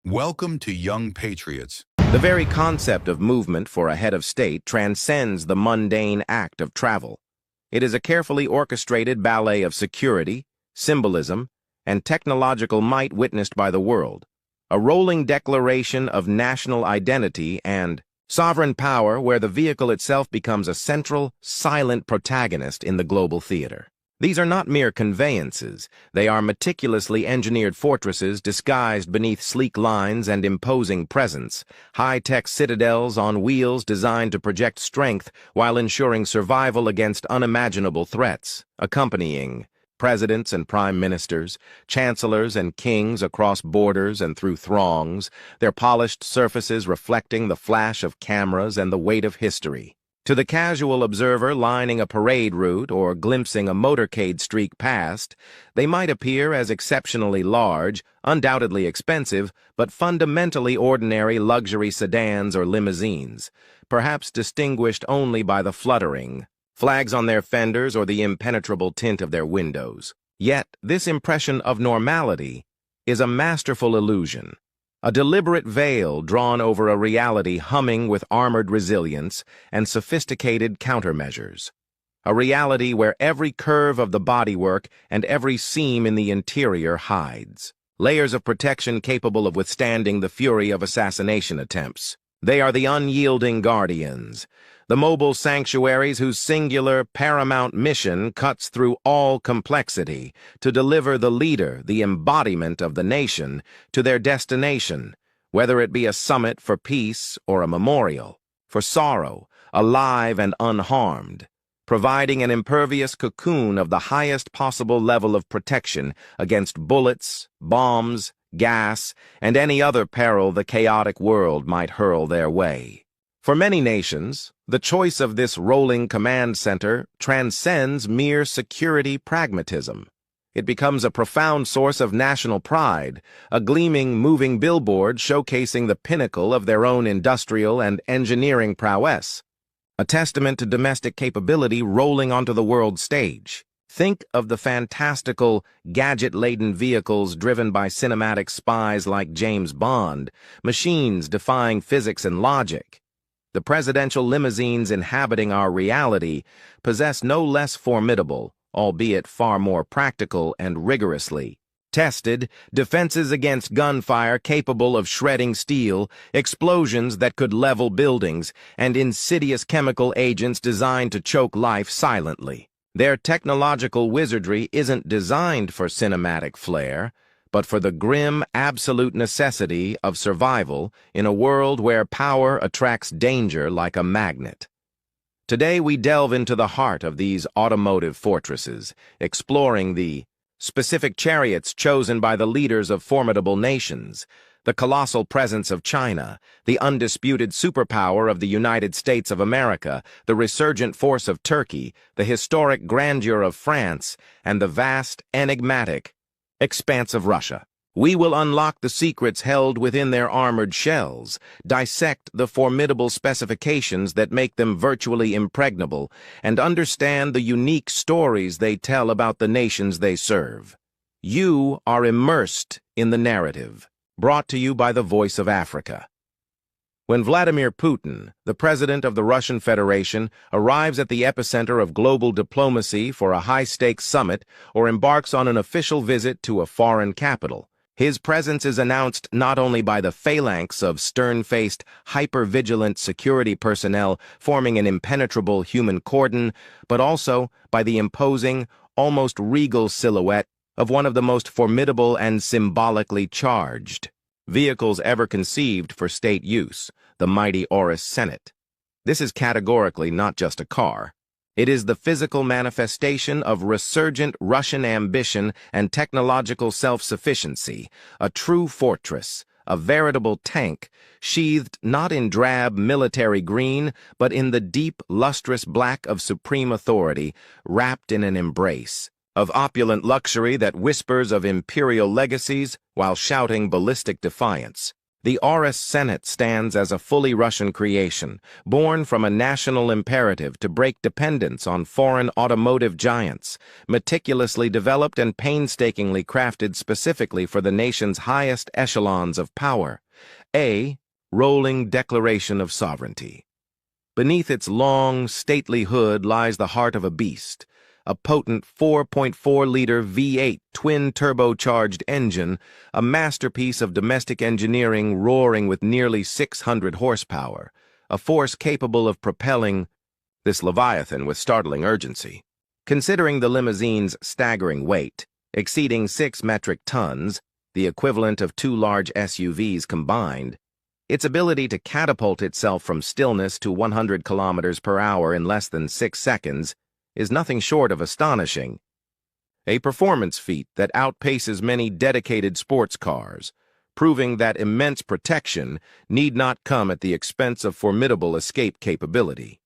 Welcome to Young Patriots. The very concept of movement for a head of state transcends the mundane act of travel. It is a carefully orchestrated ballet of security, symbolism, and technological might witnessed by the world, a rolling declaration of national identity and sovereign power where the vehicle itself becomes a central, silent protagonist in the global theater. These are not mere conveyances. They are meticulously engineered fortresses disguised beneath sleek lines and imposing presence, high-tech citadels on wheels designed to project strength while ensuring survival against unimaginable threats, accompanying presidents and prime ministers, chancellors and kings across borders and through throngs, their polished surfaces reflecting the flash of cameras and the weight of history. To the casual observer lining a parade route or glimpsing a motorcade streak past, they might appear as exceptionally large, undoubtedly expensive, but fundamentally ordinary luxury sedans or limousines, perhaps distinguished only by the fluttering flags on their fenders or the impenetrable tint of their windows. Yet, this impression of normality is a masterful illusion. A deliberate veil drawn over a reality humming with armored resilience and sophisticated countermeasures. A reality where every curve of the bodywork and every seam in the interior hides layers of protection capable of withstanding the fury of assassination attempts. They are the unyielding guardians, the mobile sanctuaries whose singular, paramount mission cuts through all complexity to deliver the leader, the embodiment of the nation, to their destination, whether it be a summit for peace or a memorial for sorrow, alive and unharmed, providing an impervious cocoon of the highest possible level of protection against bullets, bombs, gas, and any other peril the chaotic world might hurl their way. For many nations, the choice of this rolling command center transcends mere security pragmatism. It becomes a profound source of national pride, a gleaming, moving billboard showcasing the pinnacle of their own industrial and engineering prowess, a testament to domestic capability rolling onto the world stage. Think of the fantastical, gadget-laden vehicles driven by cinematic spies like James Bond, machines defying physics and logic. The presidential limousines inhabiting our reality possess no less formidable, albeit far more practical and rigorously tested, defenses against gunfire capable of shredding steel, explosions that could level buildings, and insidious chemical agents designed to choke life silently. Their technological wizardry isn't designed for cinematic flair, but for the grim, absolute necessity of survival in a world where power attracts danger like a magnet. Today we delve into the heart of these automotive fortresses, exploring the specific chariots chosen by the leaders of formidable nations, the colossal presence of China, the undisputed superpower of the United States of America, the resurgent force of Turkey, the historic grandeur of France, and the vast, enigmatic expanse of Russia. We will unlock the secrets held within their armored shells, dissect the formidable specifications that make them virtually impregnable, and understand the unique stories they tell about the nations they serve. You are immersed in the narrative, brought to you by the Voice of Africa. When Vladimir Putin, the president of the Russian Federation, arrives at the epicenter of global diplomacy for a high-stakes summit or embarks on an official visit to a foreign capital, his presence is announced not only by the phalanx of stern-faced, hyper-vigilant security personnel forming an impenetrable human cordon, but also by the imposing, almost regal silhouette of one of the most formidable and symbolically charged vehicles ever conceived for state use, the mighty Horus Senate. This is categorically not just a car. It is the physical manifestation of resurgent Russian ambition and technological self-sufficiency, a true fortress, a veritable tank, sheathed not in drab military green, but in the deep, lustrous black of supreme authority, wrapped in an embrace of opulent luxury that whispers of imperial legacies while shouting ballistic defiance. The Aurus Senate stands as a fully Russian creation, born from a national imperative to break dependence on foreign automotive giants, meticulously developed and painstakingly crafted specifically for the nation's highest echelons of power. A rolling declaration of sovereignty. Beneath its long, stately hood lies the heart of a beast, a potent 4.4-liter V8 twin-turbocharged engine, a masterpiece of domestic engineering roaring with nearly 600 horsepower, a force capable of propelling this Leviathan with startling urgency. Considering the limousine's staggering weight, exceeding 6 metric tons, the equivalent of 2 large SUVs combined, its ability to catapult itself from stillness to 100 kilometers per hour in less than 6 seconds is nothing short of astonishing. A performance feat that outpaces many dedicated sports cars, proving that immense protection need not come at the expense of formidable escape capability.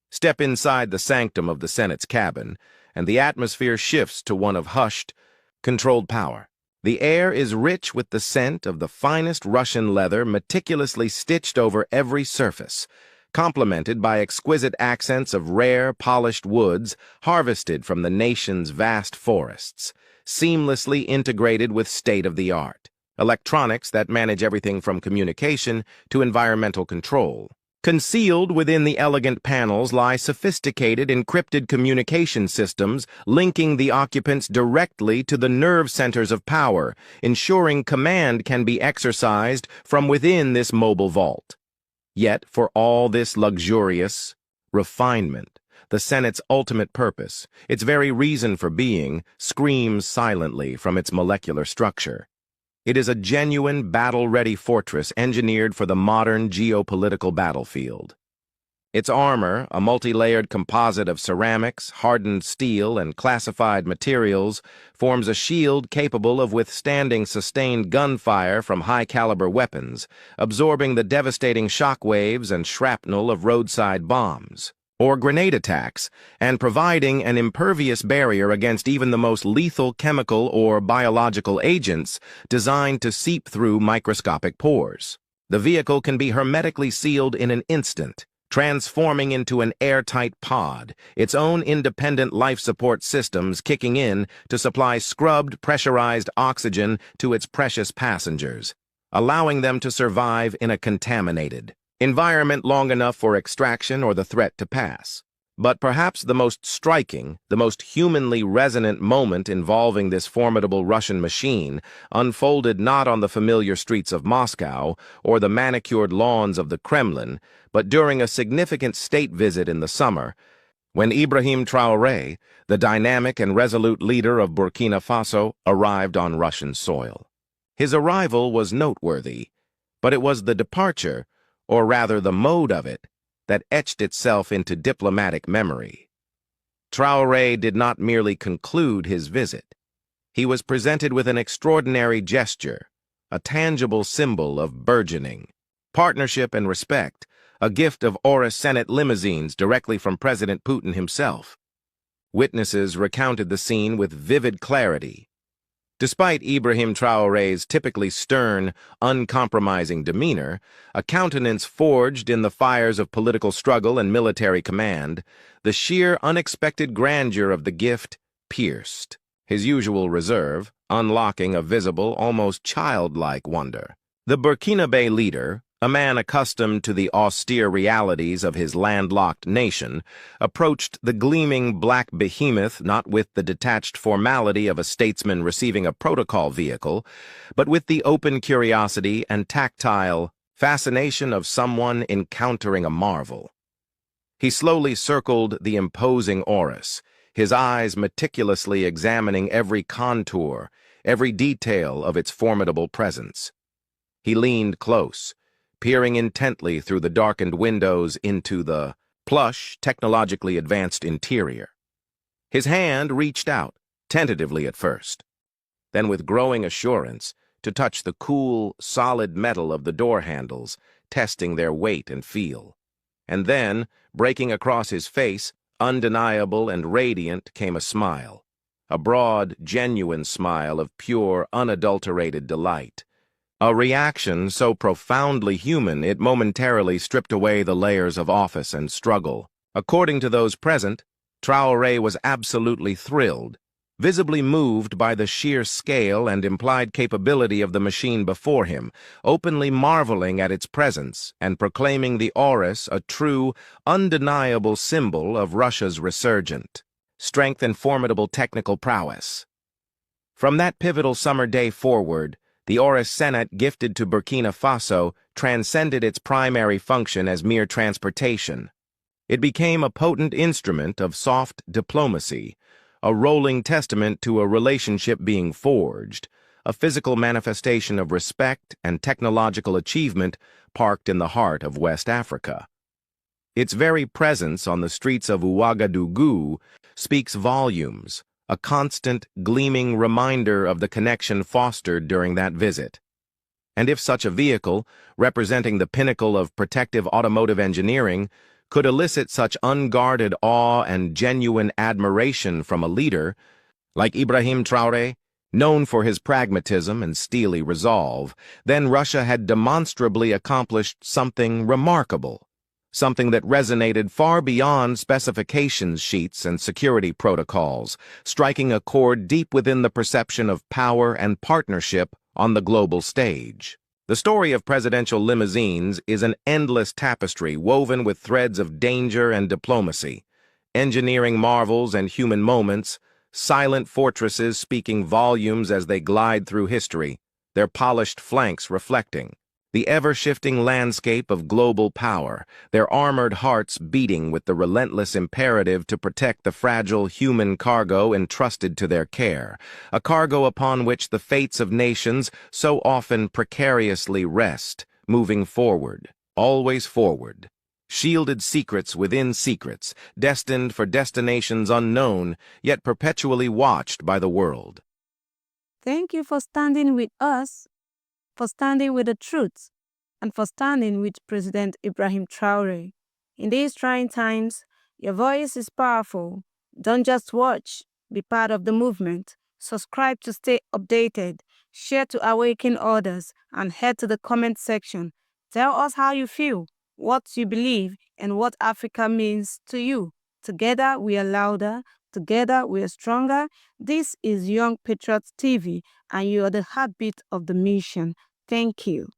Step inside the sanctum of the Senate's cabin, and the atmosphere shifts to one of hushed, controlled power. The air is rich with the scent of the finest Russian leather meticulously stitched over every surface, complemented by exquisite accents of rare, polished woods harvested from the nation's vast forests, seamlessly integrated with state-of-the-art electronics that manage everything from communication to environmental control. Concealed within the elegant panels lie sophisticated encrypted communication systems linking the occupants directly to the nerve centers of power, ensuring command can be exercised from within this mobile vault. Yet, for all this luxurious refinement, the Senate's ultimate purpose, its very reason for being, screams silently from its molecular structure. It is a genuine battle-ready fortress engineered for the modern geopolitical battlefield. Its armor, a multi-layered composite of ceramics, hardened steel, and classified materials, forms a shield capable of withstanding sustained gunfire from high-caliber weapons, absorbing the devastating shockwaves and shrapnel of roadside bombs or grenade attacks, and providing an impervious barrier against even the most lethal chemical or biological agents designed to seep through microscopic pores. The vehicle can be hermetically sealed in an instant, transforming into an airtight pod, its own independent life support systems kicking in to supply scrubbed, pressurized oxygen to its precious passengers, allowing them to survive in a contaminated environment long enough for extraction or the threat to pass. But perhaps the most striking, the most humanly resonant moment involving this formidable Russian machine unfolded not on the familiar streets of Moscow or the manicured lawns of the Kremlin, but during a significant state visit in the summer, when Ibrahim Traoré, the dynamic and resolute leader of Burkina Faso, arrived on Russian soil. His arrival was noteworthy, but it was the departure, or rather the mode of it, that etched itself into diplomatic memory. Traoré did not merely conclude his visit. He was presented with an extraordinary gesture, a tangible symbol of burgeoning partnership and respect, a gift of Aurus Senate limousines directly from President Putin himself. Witnesses recounted the scene with vivid clarity. Despite Ibrahim Traoré's typically stern, uncompromising demeanor, a countenance forged in the fires of political struggle and military command, the sheer unexpected grandeur of the gift pierced his usual reserve, unlocking a visible, almost childlike wonder. The Burkinabe leader, a man accustomed to the austere realities of his landlocked nation, approached the gleaming black behemoth not with the detached formality of a statesman receiving a protocol vehicle, but with the open curiosity and tactile fascination of someone encountering a marvel. He slowly circled the imposing Aurus, his eyes meticulously examining every contour, every detail of its formidable presence. He leaned close, peering intently through the darkened windows into the plush, technologically advanced interior. His hand reached out, tentatively at first, then with growing assurance, to touch the cool, solid metal of the door handles, testing their weight and feel. And then, breaking across his face, undeniable and radiant, came a smile, a broad, genuine smile of pure, unadulterated delight. A reaction so profoundly human it momentarily stripped away the layers of office and struggle. According to those present, Traoré was absolutely thrilled, visibly moved by the sheer scale and implied capability of the machine before him, openly marveling at its presence and proclaiming the Oris a true, undeniable symbol of Russia's resurgent strength and formidable technical prowess. From that pivotal summer day forward, the Oris Senate gifted to Burkina Faso transcended its primary function as mere transportation. It became a potent instrument of soft diplomacy, a rolling testament to a relationship being forged, a physical manifestation of respect and technological achievement parked in the heart of West Africa. Its very presence on the streets of Ouagadougou speaks volumes, a constant, gleaming reminder of the connection fostered during that visit. And if such a vehicle, representing the pinnacle of protective automotive engineering, could elicit such unguarded awe and genuine admiration from a leader, like Ibrahim Traoré, known for his pragmatism and steely resolve, then Russia had demonstrably accomplished something remarkable. Something that resonated far beyond specifications sheets and security protocols, striking a chord deep within the perception of power and partnership on the global stage. The story of presidential limousines is an endless tapestry woven with threads of danger and diplomacy, engineering marvels and human moments, silent fortresses speaking volumes as they glide through history, their polished flanks reflecting the ever-shifting landscape of global power, their armored hearts beating with the relentless imperative to protect the fragile human cargo entrusted to their care, a cargo upon which the fates of nations so often precariously rest, moving forward, always forward. Shielded secrets within secrets, destined for destinations unknown, yet perpetually watched by the world. Thank you for standing with us, for standing with the truth, and for standing with President Ibrahim Traoré. In these trying times, your voice is powerful. Don't just watch, be part of the movement. Subscribe to stay updated, share to awaken others, and head to the comment section. Tell us how you feel, what you believe, and what Africa means to you. Together we are louder, together we are stronger. This is Young Patriots TV, and you are the heartbeat of the mission. Thank you.